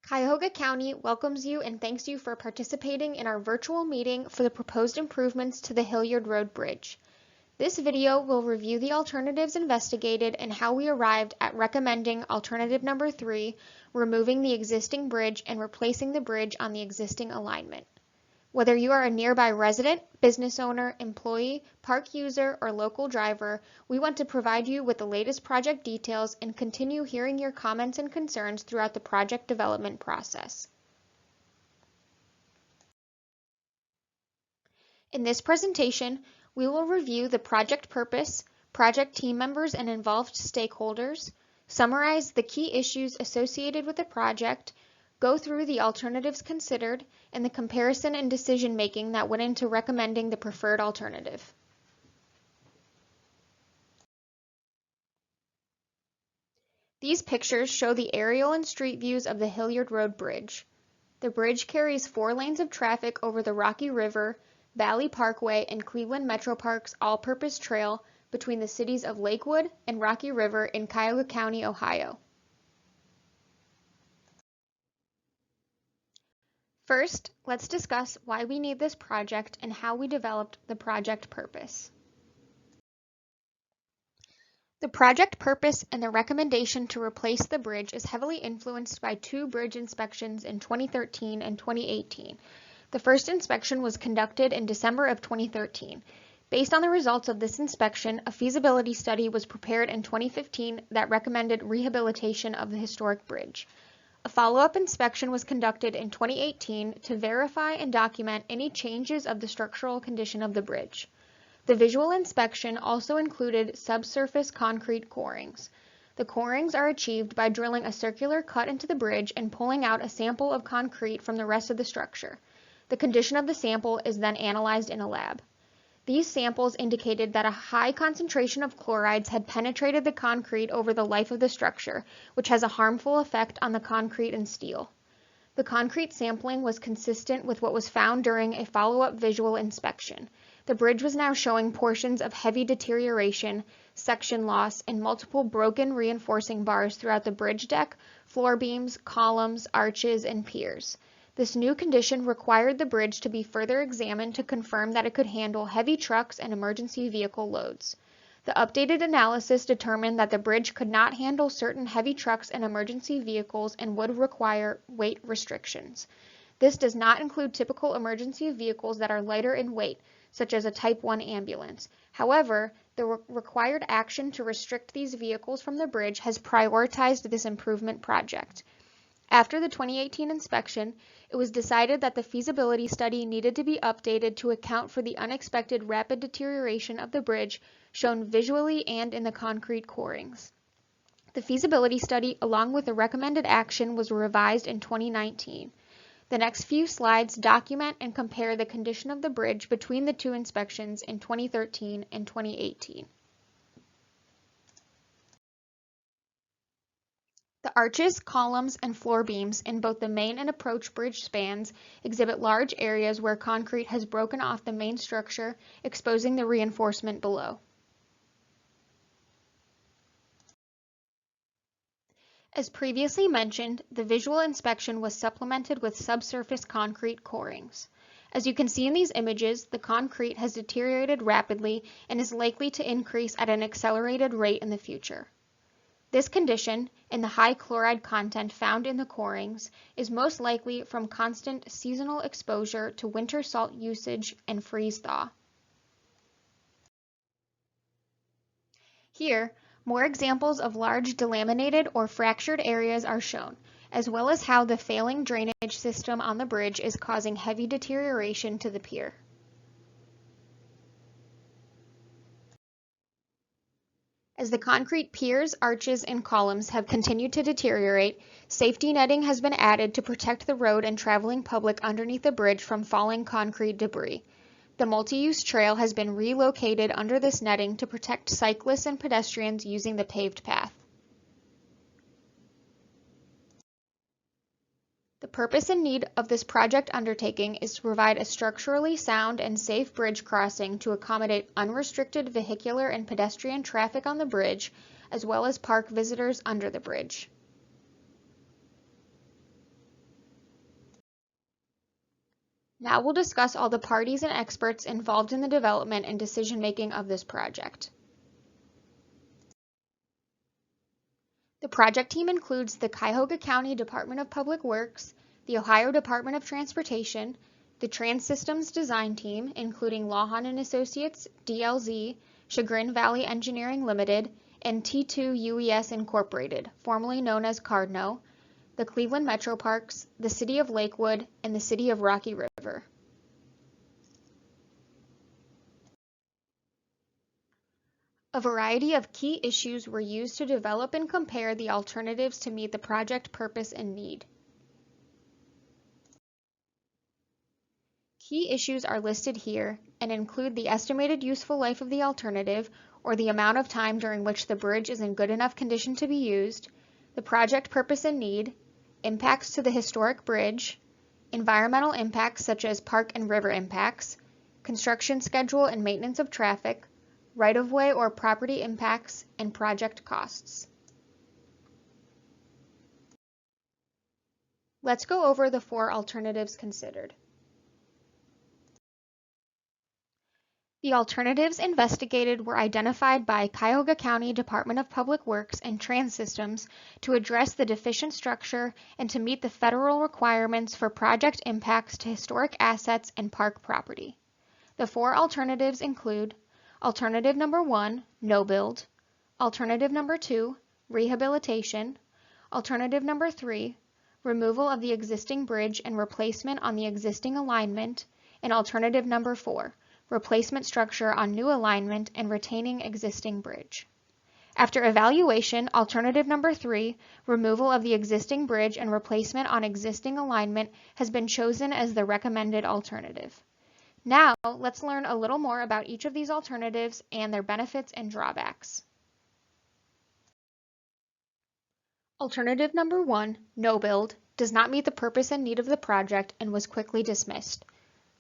Cuyahoga County welcomes you and thanks you for participating in our virtual meeting for the proposed improvements to the Hilliard Road Bridge. This video will review the alternatives investigated and how we arrived at recommending alternative number 3, removing the existing bridge and replacing the bridge on the existing alignment. Whether you are a nearby resident, business owner, employee, park user, or local driver, we want to provide you with the latest project details and continue hearing your comments and concerns throughout the project development process. In this presentation, we will review the project purpose, project team members and involved stakeholders, summarize the key issues associated with the project, go through the alternatives considered, and the comparison and decision-making that went into recommending the preferred alternative. These pictures show the aerial and street views of the Hilliard Road Bridge. The bridge carries 4 lanes of traffic over the Rocky River, Valley Parkway, and Cleveland Metro Park's all-purpose trail between the cities of Lakewood and Rocky River in Cuyahoga County, Ohio. First, let's discuss why we need this project and how we developed the project purpose. The project purpose and the recommendation to replace the bridge is heavily influenced by 2 bridge inspections in 2013 and 2018. The first inspection was conducted in December of 2013. Based on the results of this inspection, a feasibility study was prepared in 2015 that recommended rehabilitation of the historic bridge. A follow-up inspection was conducted in 2018 to verify and document any changes of the structural condition of the bridge. The visual inspection also included subsurface concrete corings. The corings are achieved by drilling a circular cut into the bridge and pulling out a sample of concrete from the rest of the structure. The condition of the sample is then analyzed in a lab. These samples indicated that a high concentration of chlorides had penetrated the concrete over the life of the structure, which has a harmful effect on the concrete and steel. The concrete sampling was consistent with what was found during a follow-up visual inspection. The bridge was now showing portions of heavy deterioration, section loss, and multiple broken reinforcing bars throughout the bridge deck, floor beams, columns, arches, and piers. This new condition required the bridge to be further examined to confirm that it could handle heavy trucks and emergency vehicle loads. The updated analysis determined that the bridge could not handle certain heavy trucks and emergency vehicles and would require weight restrictions. This does not include typical emergency vehicles that are lighter in weight, such as a Type 1 ambulance. However, the required action to restrict these vehicles from the bridge has prioritized this improvement project. After the 2018 inspection, it was decided that the feasibility study needed to be updated to account for the unexpected rapid deterioration of the bridge shown visually and in the concrete corings. The feasibility study, along with the recommended action, was revised in 2019. The next few slides document and compare the condition of the bridge between the 2 inspections in 2013 and 2018. The arches, columns, and floor beams in both the main and approach bridge spans exhibit large areas where concrete has broken off the main structure, exposing the reinforcement below. As previously mentioned, the visual inspection was supplemented with subsurface concrete corings. As you can see in these images, the concrete has deteriorated rapidly and is likely to increase at an accelerated rate in the future. This condition, and the high chloride content found in the corings, is most likely from constant seasonal exposure to winter salt usage and freeze-thaw. Here, more examples of large delaminated or fractured areas are shown, as well as how the failing drainage system on the bridge is causing heavy deterioration to the pier. As the concrete piers, arches, and columns have continued to deteriorate, safety netting has been added to protect the road and traveling public underneath the bridge from falling concrete debris. The multi-use trail has been relocated under this netting to protect cyclists and pedestrians using the paved path. The purpose and need of this project undertaking is to provide a structurally sound and safe bridge crossing to accommodate unrestricted vehicular and pedestrian traffic on the bridge, as well as park visitors under the bridge. Now we'll discuss all the parties and experts involved in the development and decision-making of this project. The project team includes the Cuyahoga County Department of Public Works, the Ohio Department of Transportation, the Trans-Systems Design Team, including Lawhon and Associates, DLZ, Chagrin Valley Engineering Limited, and T2 UES Incorporated, formerly known as Cardno, the Cleveland Metro Parks, the City of Lakewood, and the City of Rocky River. A variety of key issues were used to develop and compare the alternatives to meet the project purpose and need. Key issues are listed here and include the estimated useful life of the alternative, or the amount of time during which the bridge is in good enough condition to be used, the project purpose and need, impacts to the historic bridge, environmental impacts such as park and river impacts, construction schedule and maintenance of traffic, right-of-way or property impacts, and project costs. Let's go over the 4 alternatives considered. The alternatives investigated were identified by Cuyahoga County Department of Public Works and Trans-Systems to address the deficient structure and to meet the federal requirements for project impacts to historic assets and park property. The 4 alternatives include Alternative number 1, no build. Alternative number 2, rehabilitation. Alternative number 3, removal of the existing bridge and replacement on the existing alignment. And alternative number 4, replacement structure on new alignment and retaining existing bridge. After evaluation, alternative number 3, removal of the existing bridge and replacement on existing alignment, has been chosen as the recommended alternative. Now, let's learn a little more about each of these alternatives and their benefits and drawbacks. Alternative number 1, no build, does not meet the purpose and need of the project and was quickly dismissed.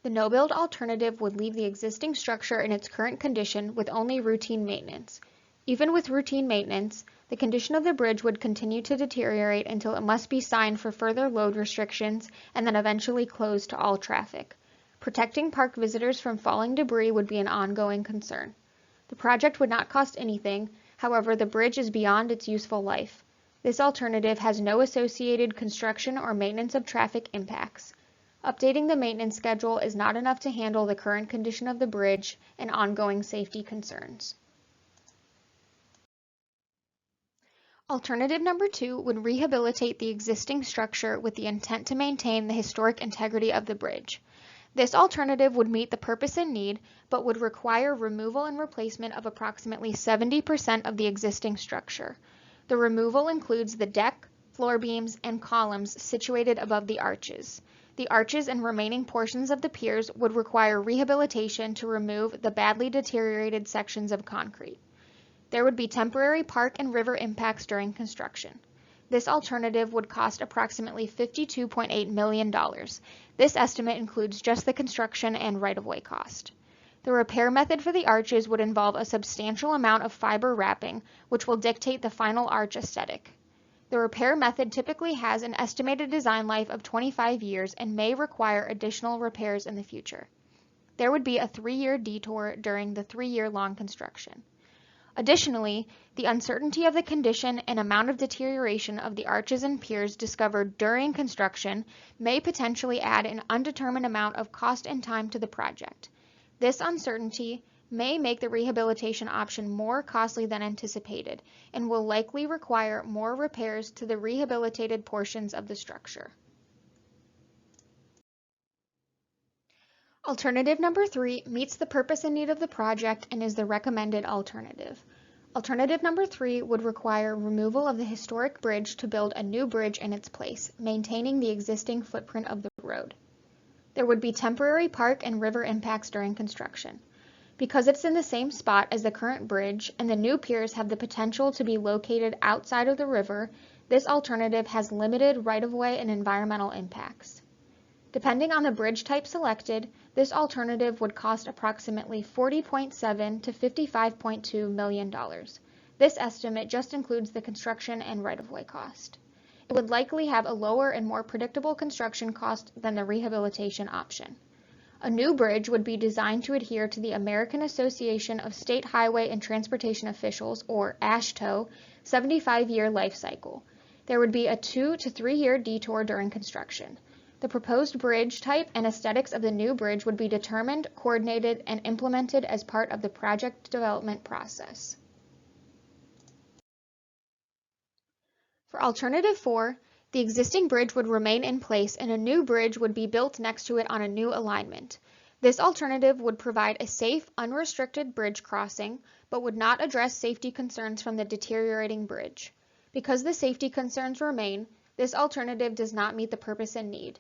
The no build alternative would leave the existing structure in its current condition with only routine maintenance. Even with routine maintenance, the condition of the bridge would continue to deteriorate until it must be signed for further load restrictions and then eventually closed to all traffic. Protecting park visitors from falling debris would be an ongoing concern. The project would not cost anything, however, the bridge is beyond its useful life. This alternative has no associated construction or maintenance of traffic impacts. Updating the maintenance schedule is not enough to handle the current condition of the bridge and ongoing safety concerns. Alternative number 2 would rehabilitate the existing structure with the intent to maintain the historic integrity of the bridge. This alternative would meet the purpose and need, but would require removal and replacement of approximately 70% of the existing structure. The removal includes the deck, floor beams, and columns situated above the arches. The arches and remaining portions of the piers would require rehabilitation to remove the badly deteriorated sections of concrete. There would be temporary park and river impacts during construction. This alternative would cost approximately $52.8 million. This estimate includes just the construction and right-of-way cost. The repair method for the arches would involve a substantial amount of fiber wrapping, which will dictate the final arch aesthetic. The repair method typically has an estimated design life of 25 years and may require additional repairs in the future. There would be a 3-year detour during the 3-year-long construction. Additionally, the uncertainty of the condition and amount of deterioration of the arches and piers discovered during construction may potentially add an undetermined amount of cost and time to the project. This uncertainty may make the rehabilitation option more costly than anticipated and will likely require more repairs to the rehabilitated portions of the structure. Alternative number 3 meets the purpose and need of the project and is the recommended alternative. Alternative number 3 would require removal of the historic bridge to build a new bridge in its place, maintaining the existing footprint of the road. There would be temporary park and river impacts during construction. Because it's in the same spot as the current bridge and the new piers have the potential to be located outside of the river, this alternative has limited right-of-way and environmental impacts. Depending on the bridge type selected, this alternative would cost approximately $40.7 to $55.2 million. This estimate just includes the construction and right-of-way cost. it would likely have a lower and more predictable construction cost than the rehabilitation option. A new bridge would be designed to adhere to the American Association of State Highway and Transportation Officials, or AASHTO, 75-year life cycle. There would be a 2 to 3 year detour during construction. The proposed bridge type and aesthetics of the new bridge would be determined, coordinated, and implemented as part of the project development process. For Alternative 4, the existing bridge would remain in place and a new bridge would be built next to it on a new alignment. This alternative would provide a safe, unrestricted bridge crossing, but would not address safety concerns from the deteriorating bridge. Because the safety concerns remain, this alternative does not meet the purpose and need.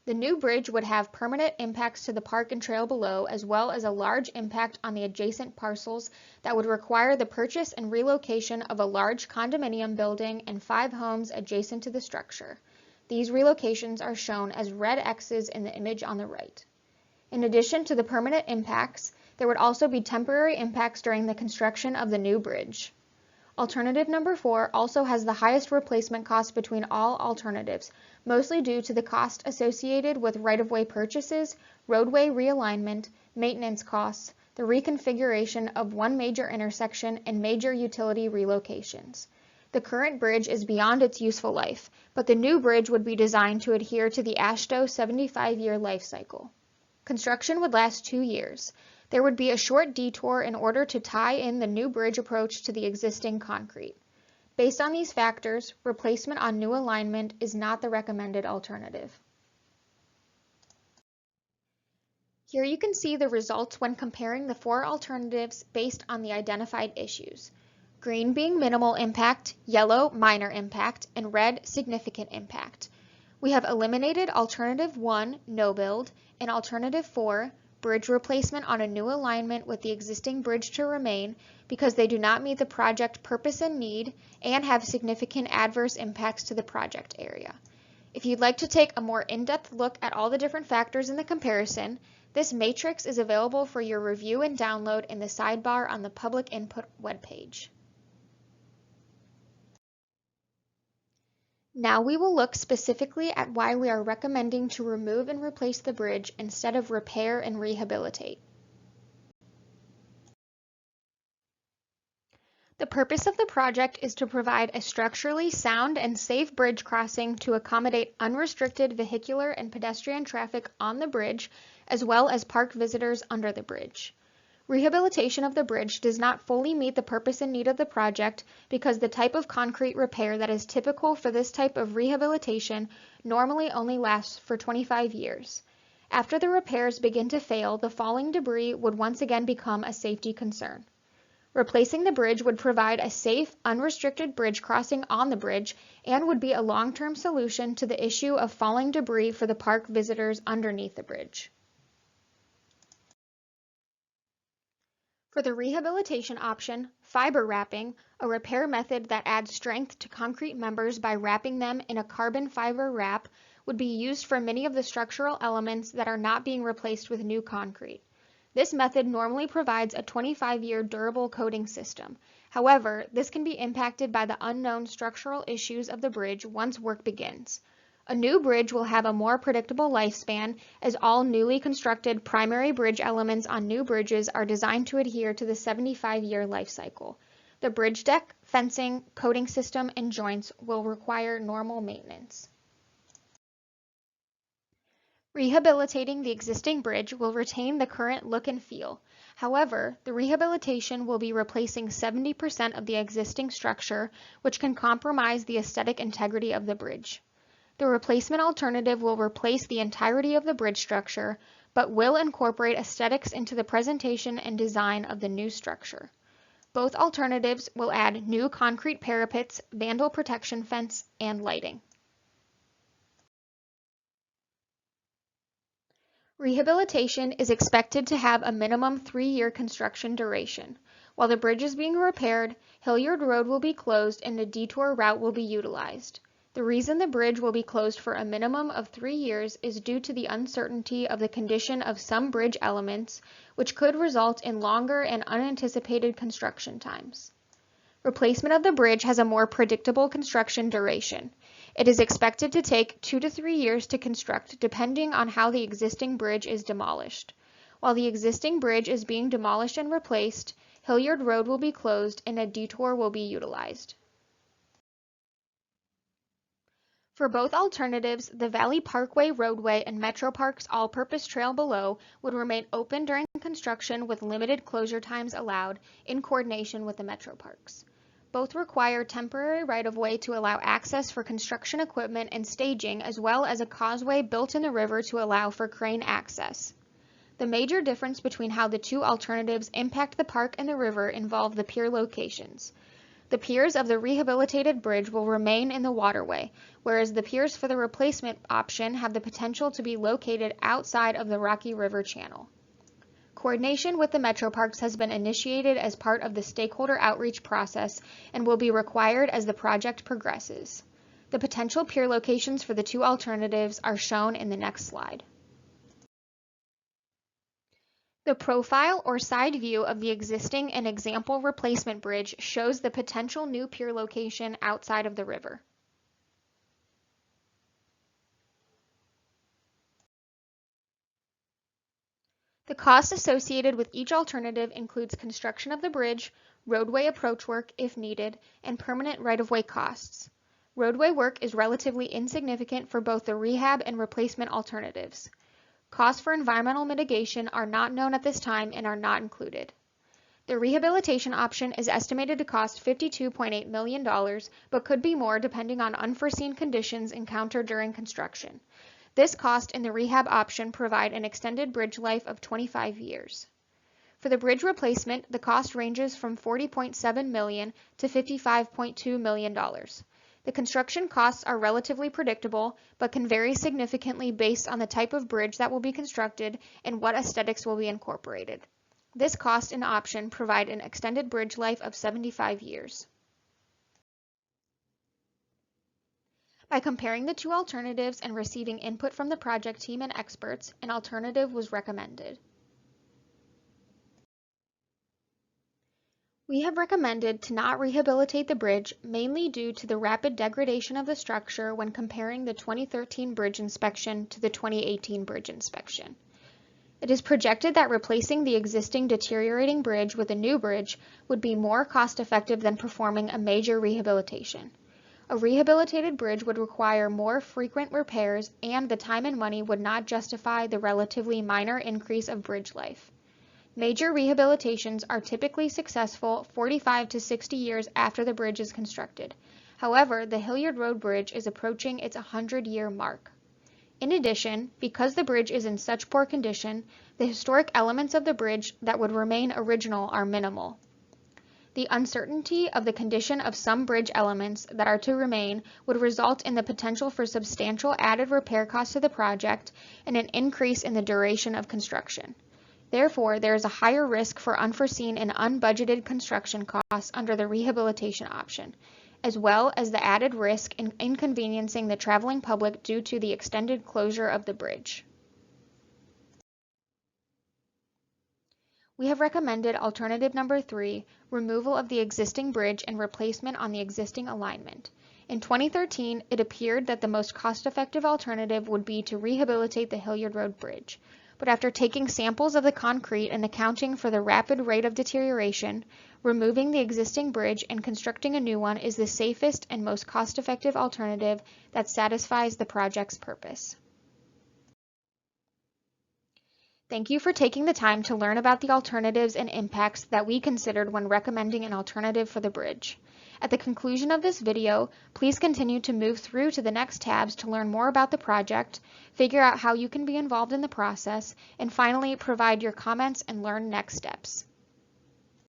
The new bridge would have permanent impacts to the park and trail below, as well as a large impact on the adjacent parcels that would require the purchase and relocation of a large condominium building and 5 homes adjacent to the structure. These relocations are shown as red X's in the image on the right. In addition to the permanent impacts, there would also be temporary impacts during the construction of the new bridge. Alternative number 4 also has the highest replacement cost between all alternatives, mostly due to the cost associated with right-of-way purchases, roadway realignment, maintenance costs, the reconfiguration of one major intersection, and major utility relocations. The current bridge is beyond its useful life, but the new bridge would be designed to adhere to the AASHTO 75-year life cycle. Construction would last 2 years. There would be a short detour in order to tie in the new bridge approach to the existing concrete. Based on these factors, replacement on new alignment is not the recommended alternative. Here you can see the results when comparing the 4 alternatives based on the identified issues. Green being minimal impact, yellow minor impact, and red significant impact. We have eliminated Alternative 1, no build, and Alternative 4, bridge replacement on a new alignment with the existing bridge to remain, because they do not meet the project purpose and need and have significant adverse impacts to the project area. If you'd like to take a more in-depth look at all the different factors in the comparison, this matrix is available for your review and download in the sidebar on the Public Input webpage. Now we will look specifically at why we are recommending to remove and replace the bridge instead of repair and rehabilitate. The purpose of the project is to provide a structurally sound and safe bridge crossing to accommodate unrestricted vehicular and pedestrian traffic on the bridge, as well as park visitors under the bridge. Rehabilitation of the bridge does not fully meet the purpose and need of the project because the type of concrete repair that is typical for this type of rehabilitation normally only lasts for 25 years. After the repairs begin to fail, the falling debris would once again become a safety concern. Replacing the bridge would provide a safe, unrestricted bridge crossing on the bridge and would be a long-term solution to the issue of falling debris for the park visitors underneath the bridge. For the rehabilitation option, fiber wrapping, a repair method that adds strength to concrete members by wrapping them in a carbon fiber wrap, would be used for many of the structural elements that are not being replaced with new concrete. This method normally provides a 25-year durable coating system. However, this can be impacted by the unknown structural issues of the bridge once work begins. A new bridge will have a more predictable lifespan, as all newly constructed primary bridge elements on new bridges are designed to adhere to the 75-year life cycle. The bridge deck, fencing, coating system, and joints will require normal maintenance. Rehabilitating the existing bridge will retain the current look and feel. However, the rehabilitation will be replacing 70% of the existing structure, which can compromise the aesthetic integrity of the bridge. The replacement alternative will replace the entirety of the bridge structure, but will incorporate aesthetics into the presentation and design of the new structure. Both alternatives will add new concrete parapets, vandal protection fence, and lighting. Rehabilitation is expected to have a minimum 3-year construction duration. While the bridge is being repaired, Hilliard Road will be closed and a detour route will be utilized. The reason the bridge will be closed for a minimum of 3 years is due to the uncertainty of the condition of some bridge elements, which could result in longer and unanticipated construction times. Replacement of the bridge has a more predictable construction duration. It is expected to take 2 to 3 years to construct, depending on how the existing bridge is demolished. While the existing bridge is being demolished and replaced, Hilliard Road will be closed and a detour will be utilized. For both alternatives, the Valley Parkway roadway and Metro Park's all-purpose trail below would remain open during construction with limited closure times allowed in coordination with the Metro Parks. Both require temporary right-of-way to allow access for construction equipment and staging, as well as a causeway built in the river to allow for crane access. The major difference between how the two alternatives impact the park and the river involve the pier locations. The piers of the rehabilitated bridge will remain in the waterway, whereas the piers for the replacement option have the potential to be located outside of the Rocky River channel. Coordination with the Metro Parks has been initiated as part of the stakeholder outreach process and will be required as the project progresses. The potential pier locations for the two alternatives are shown in the next slide. The profile or side view of the existing and example replacement bridge shows the potential new pier location outside of the river. The cost associated with each alternative includes construction of the bridge, roadway approach work if needed, and permanent right-of-way costs. Roadway work is relatively insignificant for both the rehab and replacement alternatives. Costs for environmental mitigation are not known at this time and are not included. The rehabilitation option is estimated to cost $52.8 million, but could be more depending on unforeseen conditions encountered during construction. This cost and the rehab option provide an extended bridge life of 25 years. For the bridge replacement, the cost ranges from $40.7 million to $55.2 million. The construction costs are relatively predictable, but can vary significantly based on the type of bridge that will be constructed and what aesthetics will be incorporated. This cost and option provide an extended bridge life of 75 years. By comparing the two alternatives and receiving input from the project team and experts, an alternative was recommended. We have recommended to not rehabilitate the bridge mainly due to the rapid degradation of the structure when comparing the 2013 bridge inspection to the 2018 bridge inspection. It is projected that replacing the existing deteriorating bridge with a new bridge would be more cost-effective than performing a major rehabilitation. A rehabilitated bridge would require more frequent repairs, and the time and money would not justify the relatively minor increase of bridge life. Major rehabilitations are typically successful 45 to 60 years after the bridge is constructed. However, the Hilliard Road Bridge is approaching its 100-year mark. In addition, because the bridge is in such poor condition, the historic elements of the bridge that would remain original are minimal. The uncertainty of the condition of some bridge elements that are to remain would result in the potential for substantial added repair costs to the project and an increase in the duration of construction. Therefore, there is a higher risk for unforeseen and unbudgeted construction costs under the rehabilitation option, as well as the added risk in inconveniencing the traveling public due to the extended closure of the bridge. We have recommended alternative number 3, removal of the existing bridge and replacement on the existing alignment. In 2013, it appeared that the most cost-effective alternative would be to rehabilitate the Hilliard Road Bridge. But after taking samples of the concrete and accounting for the rapid rate of deterioration, removing the existing bridge and constructing a new one is the safest and most cost-effective alternative that satisfies the project's purpose. Thank you for taking the time to learn about the alternatives and impacts that we considered when recommending an alternative for the bridge. At the conclusion of this video, please continue to move through to the next tabs to learn more about the project, figure out how you can be involved in the process, and finally provide your comments and learn next steps.